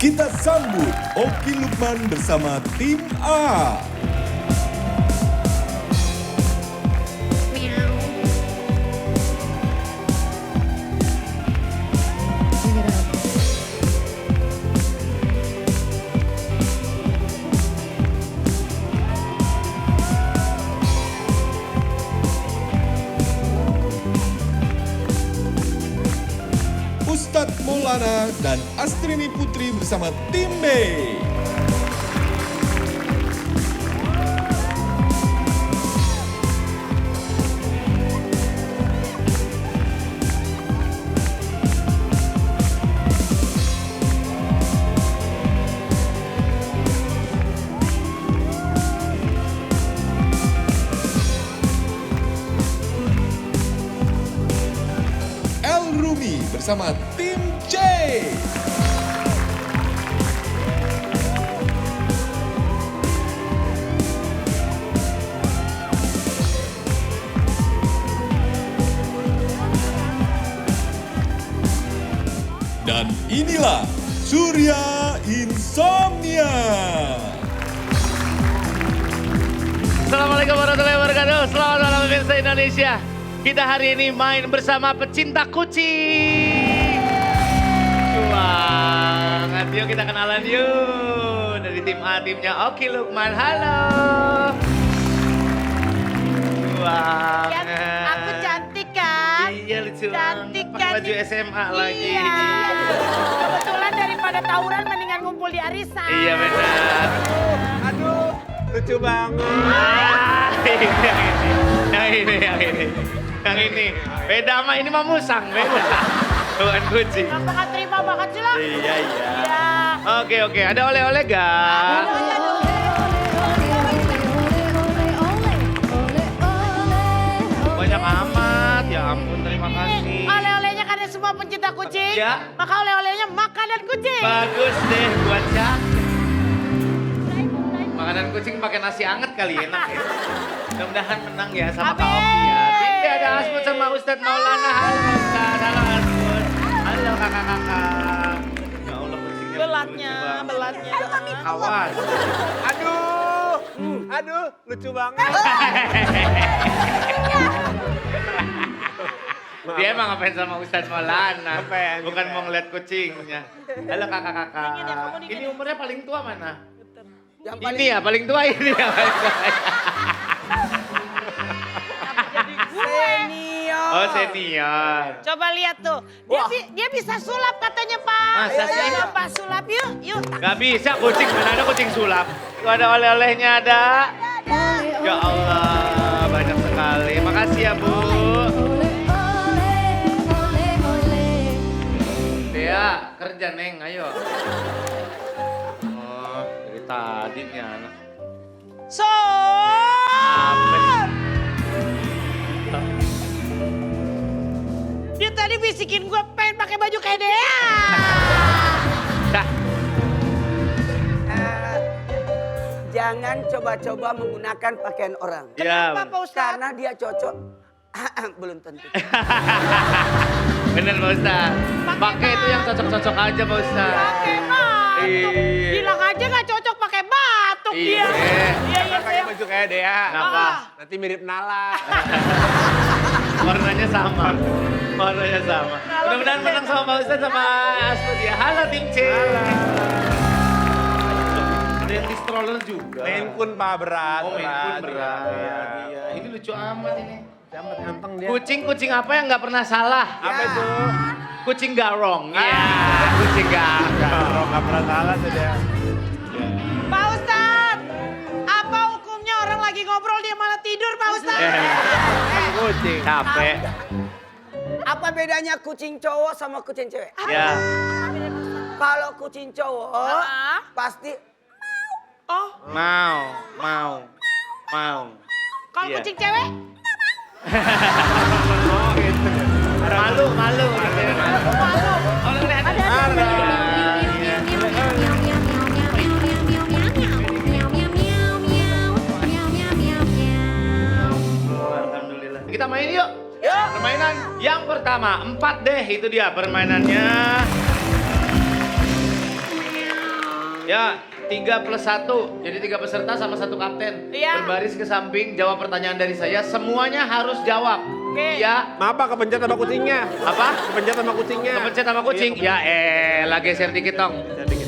Kita sambut Oki Lukman bersama tim A. Ustadz Maulana dan Astrini Putri bersama tim B. El Rumi bersama tim C. Dan inilah Surya Insomnia. Assalamualaikum warahmatullahi wabarakatuh. Selamat malam pemirsa Indonesia. Kita hari ini main bersama pecinta kucing. Banget. Yuk kita kenalan yuk. Dari tim A, timnya Oki Lukman. Halo. Banget. Aku cantik kan? Iya lucu Cantik banget. Pakai kan? baju SMA lagi. Iya. Kebetulan daripada tawuran mendingan ngumpul di arisan. Iya benar. Aduh, lucu banget. Yang ini. Beda sama ini mah musang, beda. Bukan kucing. Kenapa gak terima banget sih lo? Iya. Iya. Oke, ada oleh-oleh gak? Banyak amat, ya ampun terima kasih. Oleh-olehnya karena semua pencinta kucing. Ya. Maka oleh-olehnya makanan kucing. Bagus deh buat siapa? Makanan kucing pakai nasi anget kali enak ya. Mudah-mudahan menang ya sama Kak Oki ya. Tidak ada Asmud sama Ustadz Maulana. Halo Ustadz, halo Asmud. Halo kakak-kakak. Ya Allah kucingnya Belatnya, lucu banget. belatnya. Awas. Aduh, lucu banget. Dia emang ngefans sama Ustadz Maulana. Ngefans, Bukan ngefans. mau ngeliat kucingnya. Halo kakak-kakak. Dingin ya, kamu dingin Ini ya. umurnya paling tua mana? Yang Ini ya paling tua ini ya paling tua. senior. Oh senior. Coba lihat tuh. Dia bisa sulap katanya Pak. Masa sih? Ayo Pak sulap yuk. Gak bisa kucing, mana ada kucing sulap. Itu ada oleh-olehnya ada. Ya Allah, banyak sekali. Makasih ya Bu. Dea, kerja Neng, ayo. Oh, dari tadi nih anak. So. Apa nih? Dia tadi bisikin gue pengen pakai baju kayak Dea. Dah, Jangan coba-coba menggunakan pakaian orang. ya. Kenapa Pak Ustadz? Karena dia cocok. Belum tentu. Bener Pak Ustadz. Pakai itu yang cocok-cocok aja Pak Ustadz. Pakai batuk. Iya. Bilang aja gak cocok pakai batuk Iya. dia. Iya Pakai sayang. baju kayak Dea. Kenapa? Nanti mirip Nala. Warnanya sama. Warnanya sama. Mudah-mudahan menang sama Pak Ustadz sama Asmud ya. Halo tim C. Ada yang di stroller juga. Main pun Pak berat. Oh main pun berat. Iya. Iya. Ini lucu amat ini. Amat ganteng dia. Kucing apa yang nggak pernah salah? Apa itu? Kucing garong. Iya. Kucing garong. Kalau nggak pernah salah tuh dia. Pak Ustadz, apa hukumnya orang lagi ngobrol dia malah tidur Pak Ustadz? Kucing. Capek. Apa bedanya kucing cowok sama kucing cewek? Ya. Kalau kucing cowok pasti Oh, Mau. kalau Iya. kucing cewek? Oh gitu. Malu. Malu. Oh, lihat. Ada. Iya. Alhamdulillah. Kita main yuk. Permainan yang pertama, 4 deh itu dia permainannya. Ya, 3+1. Jadi 3 peserta sama 1 kapten. Iya. Berbaris ke samping, jawab pertanyaan dari saya. Semuanya harus jawab. Oke. Ya. Apa kepencet sama kucingnya? Apa? Kepencet sama kucingnya. Kepencet sama kucing. Ya lagi geser dikit dong.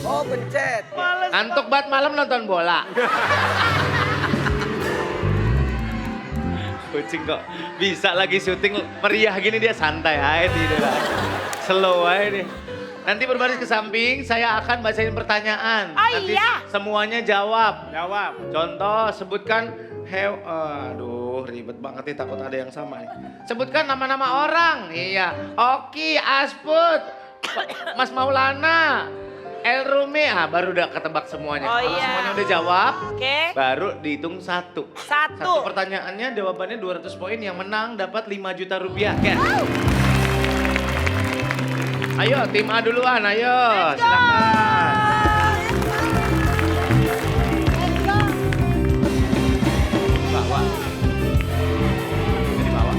Oh, pencet. Males Ngantuk banget malam nonton bola. Kucing kok bisa lagi syuting meriah gini dia santai aja tidur. Slow aja deh. Nanti berbaris ke samping, saya akan bacain pertanyaan. Nanti iya. semuanya jawab. Jawab. Contoh, sebutkan aduh ribet banget nih, takut ada yang sama nih. Sebutkan nama-nama orang. Iya. Oki, Asput, Mas Maulana, El Rumi. Baru udah ketebak semuanya. Oh, Kalau iya. semuanya udah jawab, Oke. baru dihitung 1. 1. Satu pertanyaannya jawabannya 200 poin, yang menang dapat 5 juta rupiah. Ken. Ayo tim A duluan, ayo silakan. Bawa. Jadi bawa.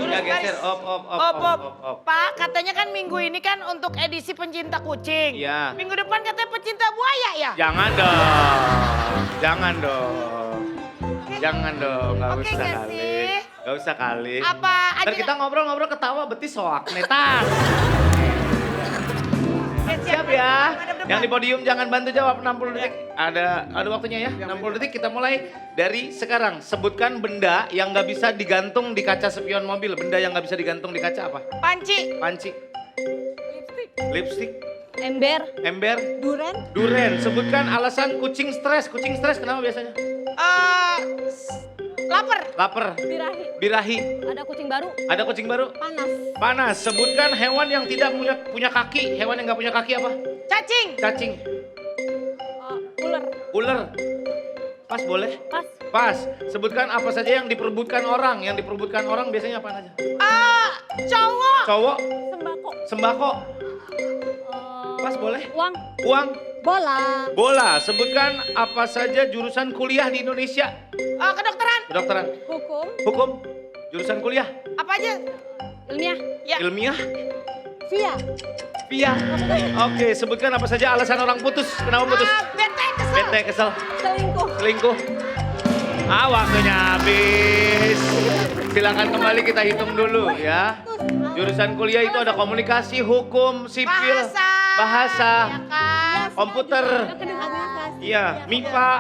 Ya geser, op. Pak, katanya kan minggu ini kan untuk edisi pencinta kucing. Iya. Minggu depan katanya pencinta buaya ya? Jangan dong, nggak Oke, usah nggak kali. sih? Gak usah kali. Apa Ntar aja? kita ngobrol-ngobrol ketawa betis soak netas. Siap ya. Yang di podium jangan bantu jawab 60 detik. Ada waktunya ya. 60 detik kita mulai dari sekarang. Sebutkan benda yang nggak bisa digantung di kaca spion mobil. Benda yang nggak bisa digantung di kaca apa? Panci. Panci. Lipstick. Ember, Ember. Duren. Sebutkan alasan kucing stres. Kucing stres kenapa biasanya? Lapar. Birahi. ada kucing baru, Ada kucing baru. Panas. Sebutkan hewan yang tidak punya kaki. Hewan yang nggak punya kaki apa? Cacing. ular, Pas boleh? pas, Pas. Sebutkan apa saja yang diperebutkan orang. Yang diperebutkan orang biasanya apa aja? Cowok. Cowok. sembako, Sembako. Pas boleh? uang, Uang. bola, Sebutkan apa saja jurusan kuliah di Indonesia. Kedokteran. Hukum. Jurusan kuliah. Apa aja? ilmiah, Ya. Ilmiah. via, Oke, sebutkan apa saja alasan orang putus. Kenapa putus? Bete, kesel. Bete, kesel. selingkuh, Waktunya habis. Silakan kembali kita hitung dulu ya. Jurusan kuliah itu ada komunikasi, hukum, sipil, bahasa, Ya kan? komputer, kedengaran, iya, MIPA.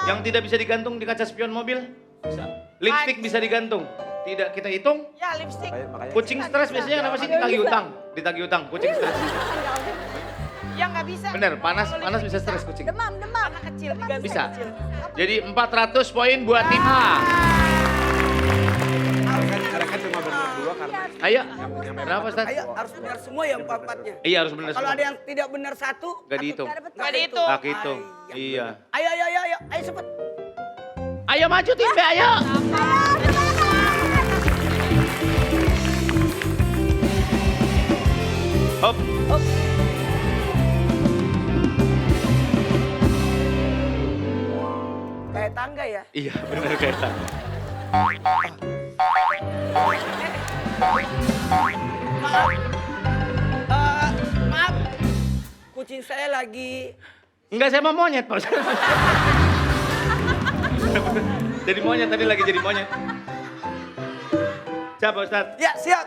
Yang tidak bisa digantung di kaca spion mobil? Bisa. Lipstick bisa digantung. Tidak kita hitung. Ya, lipstick. Kucing stres biasanya kenapa sih ditagih utang? Ditagih utang, kucing stres. Ya nggak bisa. Bener, panas bisa stres kucing. Anak kecil diganti. Bisa. Jadi 400 poin buat tim A. Mereka cuma benar 2 karena Ayo, berapa Ustaz? Ayo, harus benar semua ya 4-4-nya. Iya harus bener Kalau semua. ada yang tidak benar 1, Gak dihitung. Nggak dihitung. Gak hitung. Iya. Ayo cepet. Ayo maju tim B, ayo. Hop. Kayak tangga ya. Iya bener kayak tangga. Maaf, kucing saya lagi. Enggak, saya mau monyet Pak Ustaz. Jadi monyet, tadi lagi jadi monyet. Siap Pak Ustaz? Ya, siap.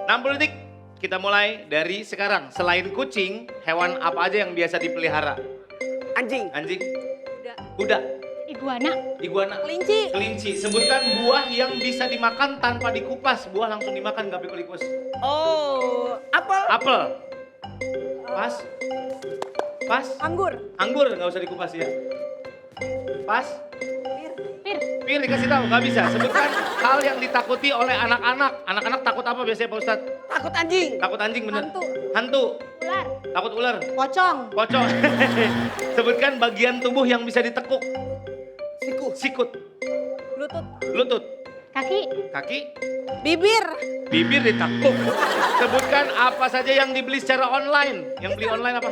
60 detik. Kita mulai dari sekarang. Selain kucing, hewan apa aja yang biasa dipelihara? Anjing. Anjing? Kuda? iguana, Iguana? kelinci, Kelinci. Sebutkan buah yang bisa dimakan tanpa dikupas. Buah langsung dimakan, gak pikul-ikus. Oh, apel. Apel. Pas. Pas. anggur, Anggur nggak usah dikupas ya. Pas. pir, Pir dikasih tahu nggak bisa. Sebutkan hal yang ditakuti oleh anak-anak. Anak-anak takut apa biasanya Pak Ustadz? Takut anjing. Takut anjing bener. Hantu. Hantu. ular, Takut ular. Pocong. Pocong. Sebutkan bagian tubuh yang bisa ditekuk. Siku. Sikut. lutut, Lutut. kaki, Kaki. Bibir. Bibir ditekuk. Sebutkan apa saja yang dibeli secara online. Yang beli online apa?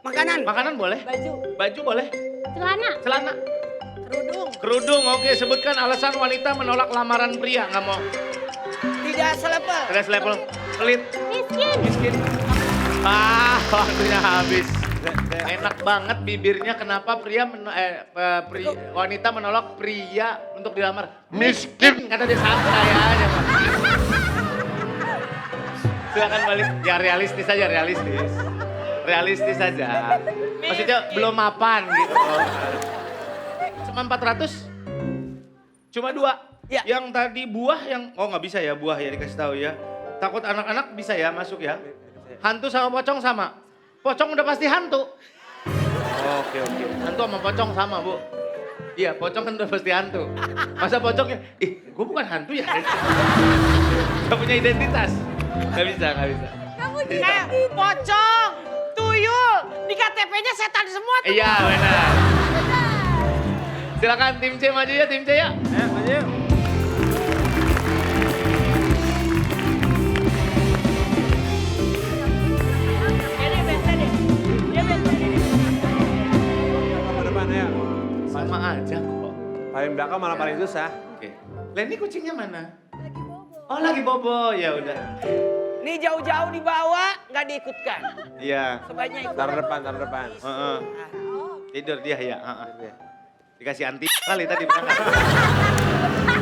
Makanan. Makanan boleh. baju, Baju boleh. celana, Celana. Kerudung. Kerudung, oke. Sebutkan alasan wanita menolak lamaran pria. Nggak mau. Tidak selepel. Res level. Pelit. miskin, Miskin. Waktunya habis. Enak banget bibirnya. Kenapa wanita menolak pria untuk dilamar? Miskin, kata dia santai aja. Pak. Silakan balik. Ya realistis aja, realistis. Realistis saja. Maksudnya belum mapan gitu. Cuma 400? Cuma 2? Ya. Yang tadi buah yang, oh nggak bisa ya buah ya dikasih tahu ya. Takut anak-anak bisa ya masuk ya. Hantu sama pocong sama. Pocong udah pasti hantu. Oke. Hantu sama pocong sama, Bu. Iya, pocong kan udah pasti hantu. Masa pocongnya, gue bukan hantu ya. Gak punya identitas. Gak bisa. Kayak pocong, tuyul, di KTP-nya setan semua tuh. Iya, benar. Silakan tim C maju ya, tim C ya. Maju. Ke depan ya. Sama aja kok. Paling belakang malah paling susah. Oke. Lah ini kucingnya mana? Lagi bobo. Oh lagi bobo, ya udah. Nih jauh-jauh dibawa, nggak diikutkan. Iya. Sebaiknya ikut. Taruh depan. Heeh. Tidur dia ya. Dikasih anti kali tadi berangkat.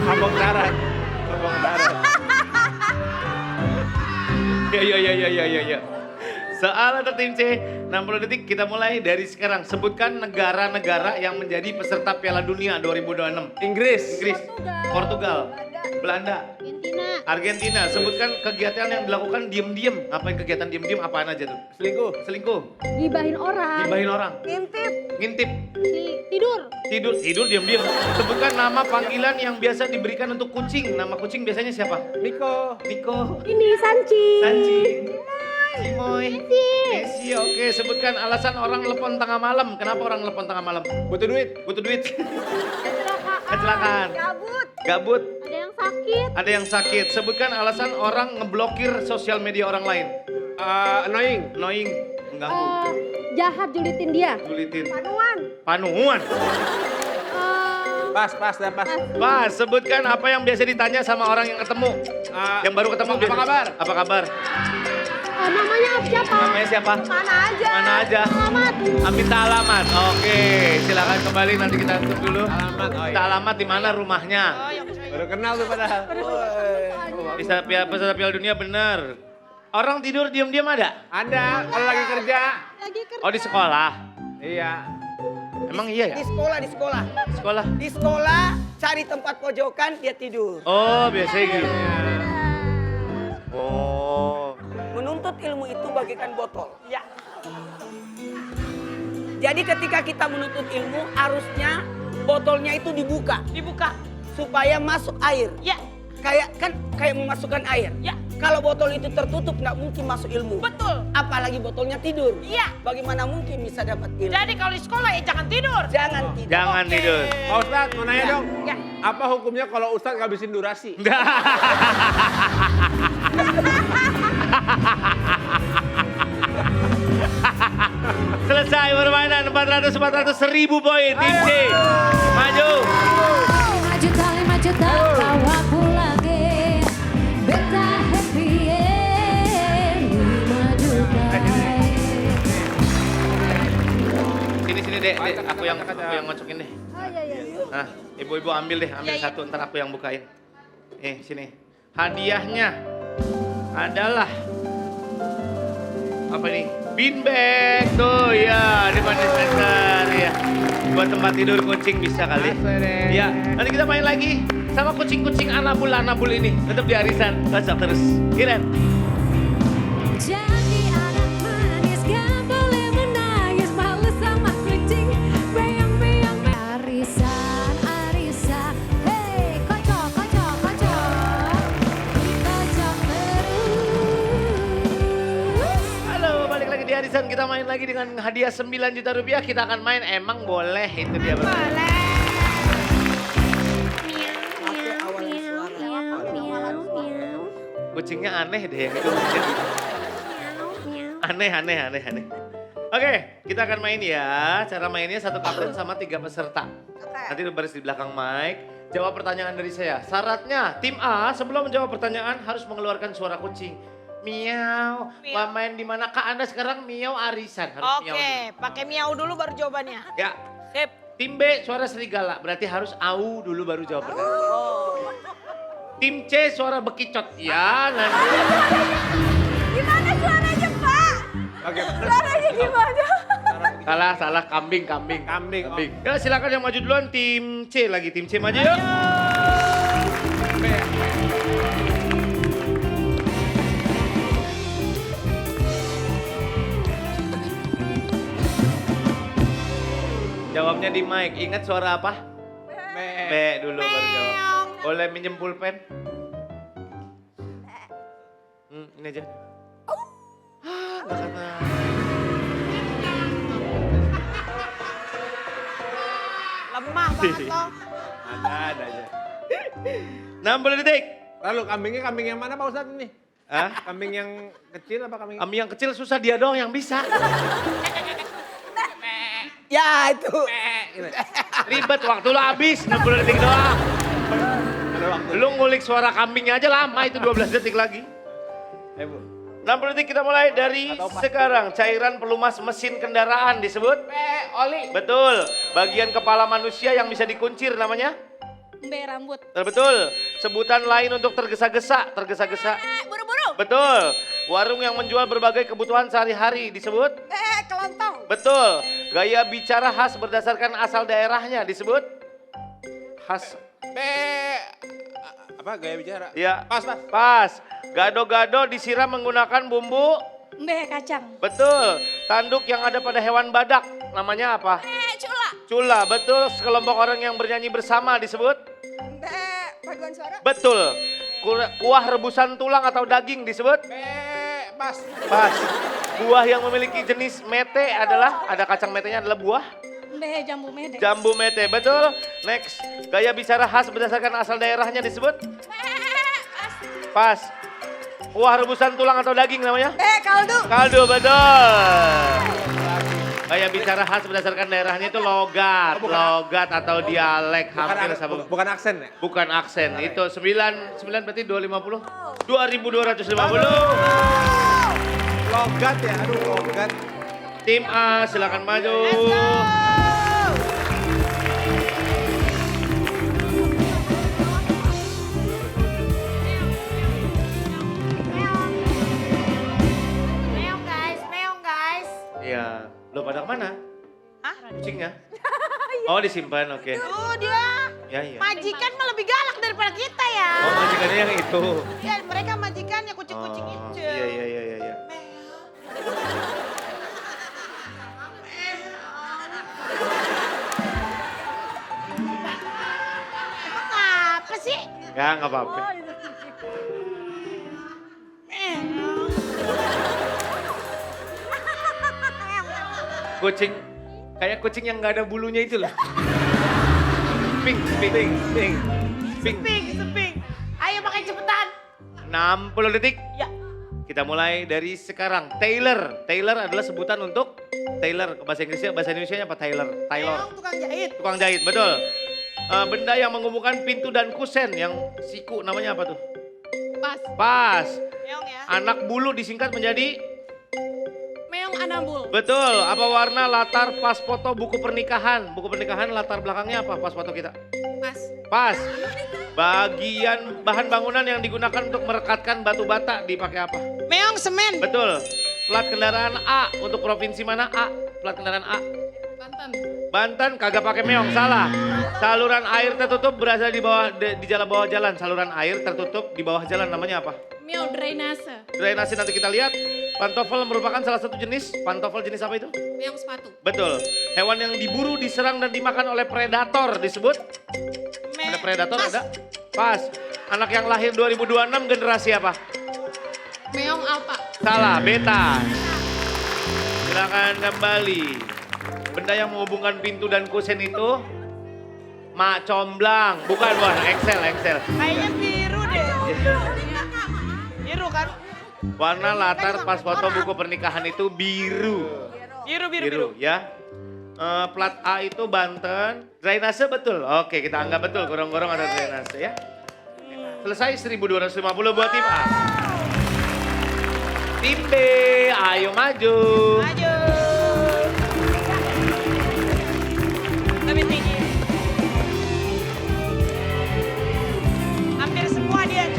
Mabok darat. Ya. Soal atau tim C, 60 detik kita mulai dari sekarang. Sebutkan negara-negara yang menjadi peserta Piala Dunia 2026. Inggris. Portugal, Belanda, Argentina. Sebutkan kegiatan yang dilakukan diem-diem. Ngapain kegiatan diem-diem? Apaan aja tuh? Selingkuh. Gibahin orang. Gibahin orang. Ngintip. Tidur diem-diem. Sebutkan nama panggilan yang biasa diberikan untuk kucing. Nama kucing biasanya siapa? Niko. Ini Sanci. Simoy. Messi. Oke, sebutkan alasan orang telepon tengah malam. Kenapa orang telepon tengah malam? Butuh duit. Kecelakaan. Gabut. Ada yang sakit. Sebutkan alasan orang ngeblokir sosial media orang lain. Annoying. Mengganggu. Jahat julitin dia. Panuan. Pas. Pas, sebutkan apa yang biasa ditanya sama orang yang ketemu. Yang baru ketemu. Apa kabar? Namanya siapa? Mana aja. Alamat. Minta alamat. Oke, silakan kembali nanti kita tutup dulu. Alamat. Minta alamat di mana rumahnya. Baru kenal tuh padahal. Bisa peserta Piala Dunia bener. Orang tidur diam-diam ada? Ada, kalau lagi kerja. Oh di sekolah? Iya. Emang iya ya? Di sekolah. Sekolah? Di sekolah, cari tempat pojokan, dia tidur. Oh biasanya gitu. Oh. Menuntut ilmu itu bagaikan botol. Ya. Jadi ketika kita menuntut ilmu, harusnya botolnya itu dibuka. Supaya masuk air. Ya. Kayak memasukkan air. Ya. Kalau botol itu tertutup, nggak mungkin masuk ilmu. Betul. Apalagi botolnya tidur. Iya. Bagaimana mungkin bisa dapat ilmu? Jadi kalau di sekolah ya jangan tidur. Jangan tidur. Jangan Oke. tidur. Pak Ustadz, mau nanya dong. Ya. Apa hukumnya kalau Ustadz ngabisin durasi? Selesai permainan 400, 1000 poin. Tim C. Maju. Maju tak bawa lagi. Beta happy maju Sini dek, aku yang ngocokin deh. Oh iya. Nah, ibu-ibu ambil satu, ntar aku yang bukain. Sini. Hadiahnya adalah apa nih? Bean bag tuh ya, di Money Center ya. Buat tempat tidur kucing bisa kali. Ya, nanti kita main lagi sama kucing-kucing anabul ini. Tetap di arisan, WhatsApp terus. Kirim. Jadi anak manis gak boleh menangis, malu sama kucing. Bayang-bayang arisan, hey kocok terus. Halo, balik lagi di arisan. Kita main lagi dengan hadiah 9 juta rupiah. Kita akan main emang boleh, itu dia. Kucingnya aneh deh yang itu. Aneh. Oke, kita akan main ya. Cara mainnya satu kapten sama 3 peserta. Nanti baris di belakang mic. Jawab pertanyaan dari saya. Syaratnya tim A sebelum menjawab pertanyaan harus mengeluarkan suara kucing. Miau. Wah, main di mana Kak Anda sekarang miau arisan. Harus miau Oke, dulu. pakai miau dulu baru jawabannya. Ya. Sip. Tim B suara serigala, berarti harus au dulu baru jawab benar. Tim C suara bekicot. Ya, nanti. Gimana suaranya, Pak? Oke. Suaranya gimana? Salah, kambing. Kambing. Ya, silakan yang maju duluan tim C lagi. Tim C maju yuk. Jawabnya di mic. Ingat suara apa? B dulu baru jawab. Boleh minjem pulpen? Ini aja. Nggak kena. Lemah banget loh. Ada aja. 60 detik. Lalu kambing yang mana Pak Ustadz ini? Hah? Kambing yang kecil apa kambing? Kami yang kecil susah, dia doang yang bisa. Ya itu. Ribet, waktu lo habis 60 detik doang. Ada waktu. Lu ngulik suara kambingnya aja lama, itu 12 detik lagi. Bu. 60 detik kita mulai dari sekarang. Cairan pelumas mesin kendaraan disebut? Oli. Betul. Bagian kepala manusia yang bisa dikuncir namanya? Mbe rambut. Betul. Sebutan lain untuk tergesa-gesa. Tergesa-gesa. Buru-buru. Betul. Warung yang menjual berbagai kebutuhan sehari-hari disebut? Kelontong. Betul. Gaya bicara khas berdasarkan asal daerahnya disebut? Khas. Apa gaya bicara? Ya. Pas. Pas. Gado-gado disiram menggunakan bumbu? Mbe kacang. Betul. Tanduk yang ada pada hewan badak namanya apa? Cula. Cula. Betul. Sekelompok orang yang bernyanyi bersama disebut? Mbe paduan suara. Betul. Kuah rebusan tulang atau daging disebut? Pas. Pas. Buah yang memiliki jenis mete adalah, ada kacang metenya adalah buah? Mbe jambu mede. Jambu mete. Betul. Next. Gaya bicara khas berdasarkan asal daerahnya disebut? Pas. Kuah rebusan tulang atau daging namanya? Kaldu. Kaldu, betul. Gaya bicara khas berdasarkan daerahnya itu logat. Logat atau dialek. Hampir sama. Bukan aksen ya? Bukan aksen. Itu 9 berarti 250? 2250. Logat ya, aduh logat. Tim A silakan maju. Meong guys. Iya. Lo pada kemana? Hah? Kucingnya? Oh disimpan, oke. Tuh dia. Ya, iya. Majikan mah lebih galak daripada kita ya. Oh majikannya yang itu. Ya mereka majikannya kucing-kucing Oh, itu. Iya. Emang apa sih? Ya nggak apa-apa. Kucing, kayak kucing yang nggak ada bulunya itu loh. Pink. Seping. Ayo makin cepetan. 60 detik. Ya. Kita mulai dari sekarang. Tailor. Tailor adalah sebutan untuk tailor. Bahasa Indonesia apa Tailor? Tailor. Meong tukang jahit. Tukang jahit, betul. Benda yang menghubungkan pintu dan kusen yang siku namanya apa tuh? Pas. Meong ya. Anak bulu disingkat menjadi? Meong anambul. Betul. Apa warna latar pas foto buku pernikahan? Buku pernikahan latar belakangnya apa pas foto kita? Pas. Bagian bahan bangunan yang digunakan untuk merekatkan batu bata dipakai apa? Meong semen. Betul. Plat kendaraan A untuk provinsi mana A? Plat kendaraan A. Banten kagak pakai meong, salah. Saluran air tertutup berada di bawah di jalan bawah jalan. Saluran air tertutup di bawah jalan namanya apa? Meong drainase. Drainase nanti kita lihat. Pantofel merupakan salah satu jenis. Pantofel jenis apa itu? Meong sepatu. Betul. Hewan yang diburu, diserang dan dimakan oleh predator disebut? Ada predator ada? Pas. Anak yang lahir 2026 generasi apa? Meong alpha. Salah, beta. Silakan kembali. Benda yang menghubungkan pintu dan kusen itu mak comblang. Bukan, Excel. Kayaknya biru deh. Biru kan? Warna latar pas foto buku pernikahan itu biru. Biru. Ya. Plat A itu Banten. Drainase betul. Oke, kita anggap betul. Gorong-gorong ada drainase ya. Selesai 1250 buat tim A. Tim B, ayo maju. Maju. Lebih tinggi. Hampir semua dia.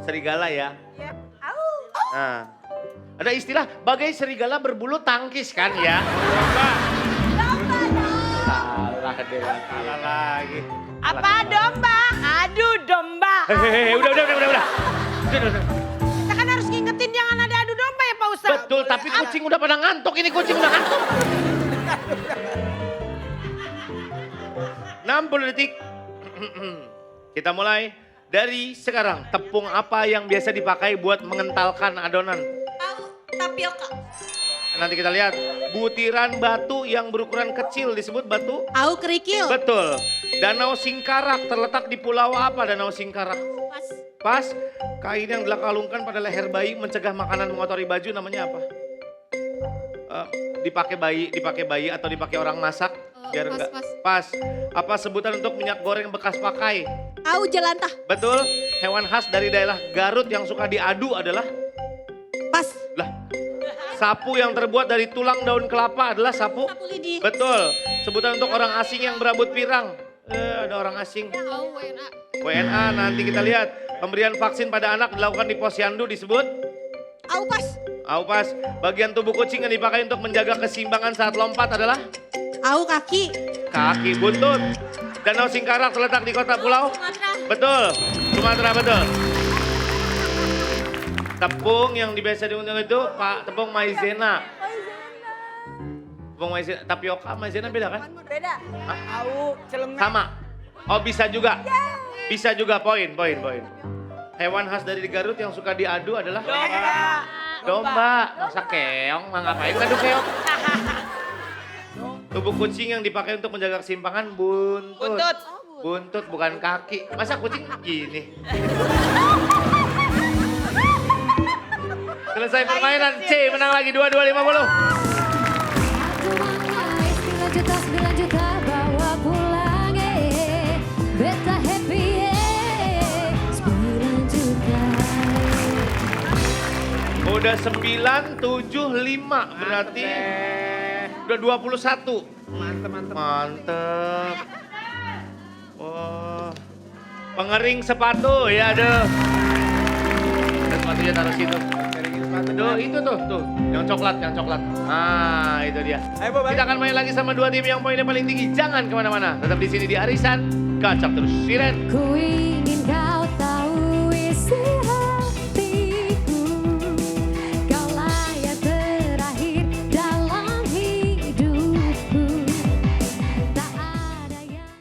Serigala ya. Ya. Nah, ada istilah bagai serigala berbulu tangkis kan ya? Salah deh. Salah lagi. Apa domba? Adu domba. Hehehe, udah. Udah. Kita kan harus ngingetin jangan ada adu domba ya Pak Ustadz. Betul, tapi kucing udah pada ngantuk. Ini kucing udah ngantuk. 60 detik. Kita mulai dari sekarang. Tepung apa yang biasa dipakai buat mengentalkan adonan? Tapioka. Nanti kita lihat. Butiran batu yang berukuran kecil disebut batu? Au kerikil. Betul. Danau Singkarak terletak di pulau apa Danau Singkarak? Pas. Pas. Kain yang dikalungkan pada leher bayi mencegah makanan mengotori baju namanya apa? Dipakai bayi atau dipakai orang masak? Biar pas, enggak. pas. Pas. Apa sebutan untuk minyak goreng bekas pakai? Au jelantah. Betul. Hewan khas dari daerah Garut yang suka diadu adalah? Pas. Lah. Sapu yang terbuat dari tulang daun kelapa adalah sapu? Sapu lidi. Betul. Sebutan untuk orang asing yang berambut pirang. Ada orang asing. Au WNA. WNA nanti kita lihat. Pemberian vaksin pada anak dilakukan di posyandu disebut? Au pas. Aupas. Bagian tubuh kucing yang dipakai untuk menjaga keseimbangan saat lompat adalah? Au kaki. Kaki buntut. Danau Singkarak terletak di kota pulau? Sumatera. Betul. Sumatera betul. Tepung yang biasa diundang itu tepung maizena. Tepung maizena, tapioka, maizena beda kan? Beda. Au celemek. Sama. Oh bisa juga. Bisa juga poin. Hewan khas dari Garut yang suka diadu adalah? Domba. Masa keong, mah ngapain ngadu keong? Tubuh kucing yang dipakai untuk menjaga keseimbangan buntut. Buntut bukan kaki. Masa kucing gini? Selesai permainan, C menang lagi 2250. Istilah juta 9 juta bawa pulang beta happy 9 juta. Udah 975 berarti udah 21. Mantep. Wah. Pengering sepatu ya aduh. Dan sepatunya taruh situ. Tuh, itu tuh, yang coklat. Ah, itu dia. Ayo, Bob, Kita akan main lagi sama dua tim yang poinnya paling tinggi. Jangan kemana-mana, tetap di sini di Arisan. Kacak terus, Siren. Kui